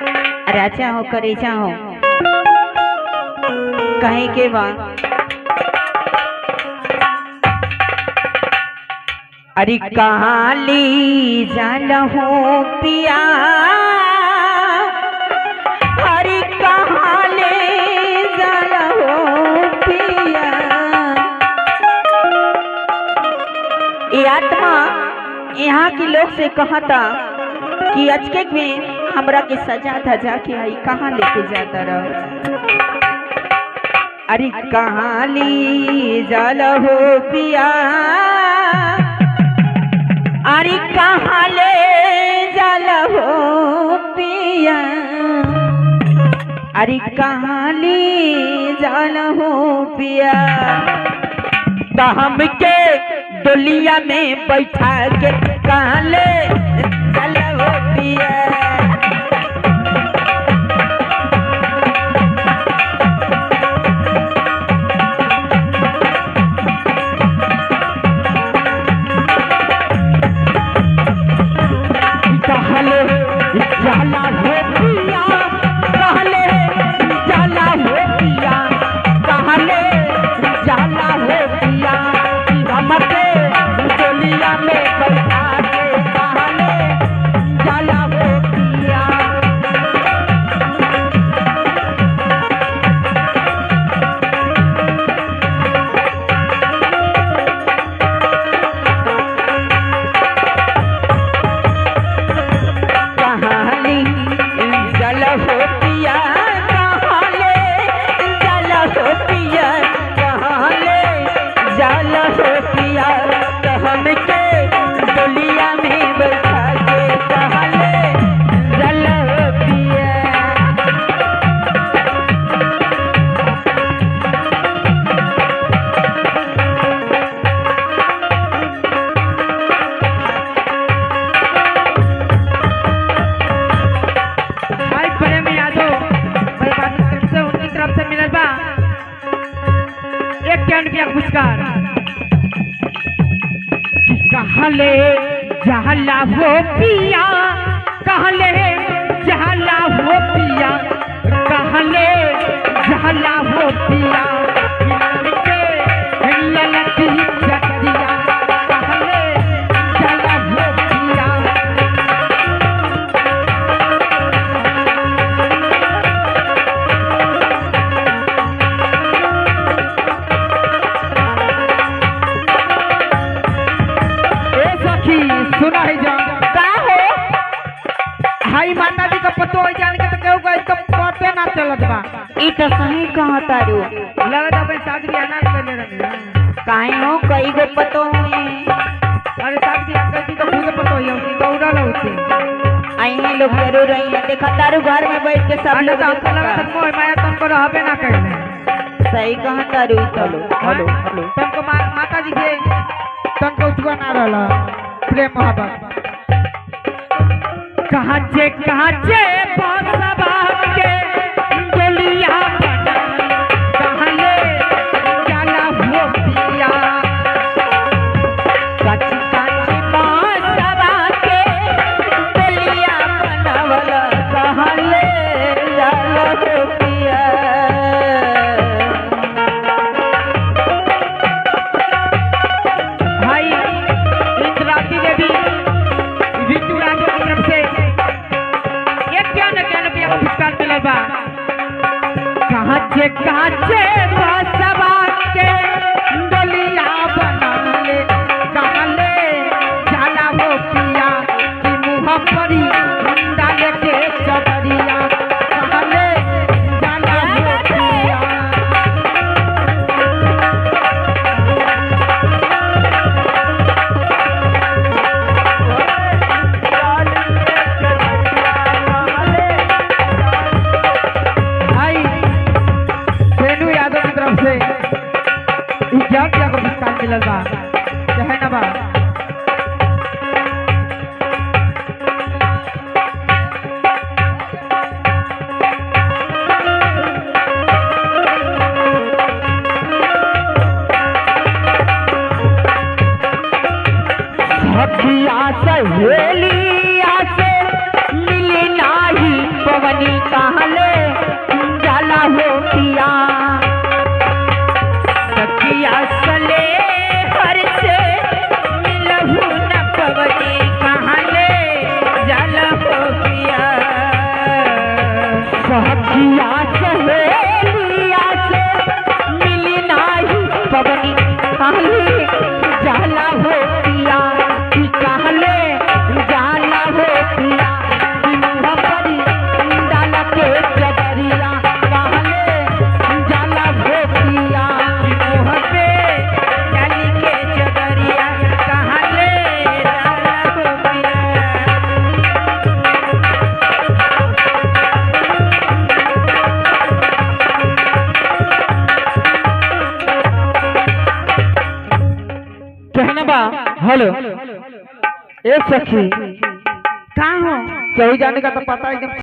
राजा हो करेजा हो कहे के बा। अरे कहाँ ले जाला हो पिया, अरे कहाँ ले जाला हो पिया। ये आत्मा यहाँ के लोग से कहता कि अचके में हमरा के सजा धजा के आई कहाँ लेके जाता रहो। अरे कहाँ ले जाला हो पिया, अरे कहाँ ले जाला हो पिया, अरे कहाँ ले जाला हो पिया। तो हमके डोलिया में बैठा के कहाँ ले जाला हो पिया। कहले जहला हो पिया, कहले जहला हो पिया, कहले जहला हो पिया। ललती जतिया कहले जहला हो पिया। सुना है जा का हो हाई माता जी का पतो हो जान के तो केहू का इसको पते ना चलत बा। ई तो सही कहा तारू, लगत अपन शादी भी ना कर ले रहे काहे हो कई गो पतो हुए। अरे शादी कर दी तो खुद पतो ही होती दौड़ा होती आई है लोग जरूर आई है। देखा तारू घर में बैठ के सब लोग लगत मोह माया तुमको रहबे ना करले। सही कहा तारू। चलो हेलो हेलो तुमको माता जी के तुमको उठवा ना रहला प्रेम मोहब्बत। कहाँ जे बसवा के डोलिया बना, कहाँ ले जाला हो पिया। काची काची बसवा के डोलिया बनावल, कहाँ ले जाला हो पिया। भाई इंद्रावती देवी ऋतु राजू की तरफ से एक क्या न क्या रुपया का पुरस्कार मिला बा। कहाँ जे बसवा के डोलिया बना ले, कहाँ ले जाला हो पिया। कि मुँह परी डाल के चबरिया, कहाँ ले जाला हो पिया। क्या को पुरस्कार मिलल बा है ना बा। सखिया सहेलिया से मिली नाही पवन जिया सहेलिया से मिली नाही पवनी कहले जाला हो पिया कि कहले जाला हो पिया कि मुँह परी डाल के चदरिया कहले जाला हो पिया कि मुँह पे डाल के चदरिया कहले जाला हो पिया। कहना बा हेलो एक सखी कहाँ हो? केहू जाने का तो पता एकदम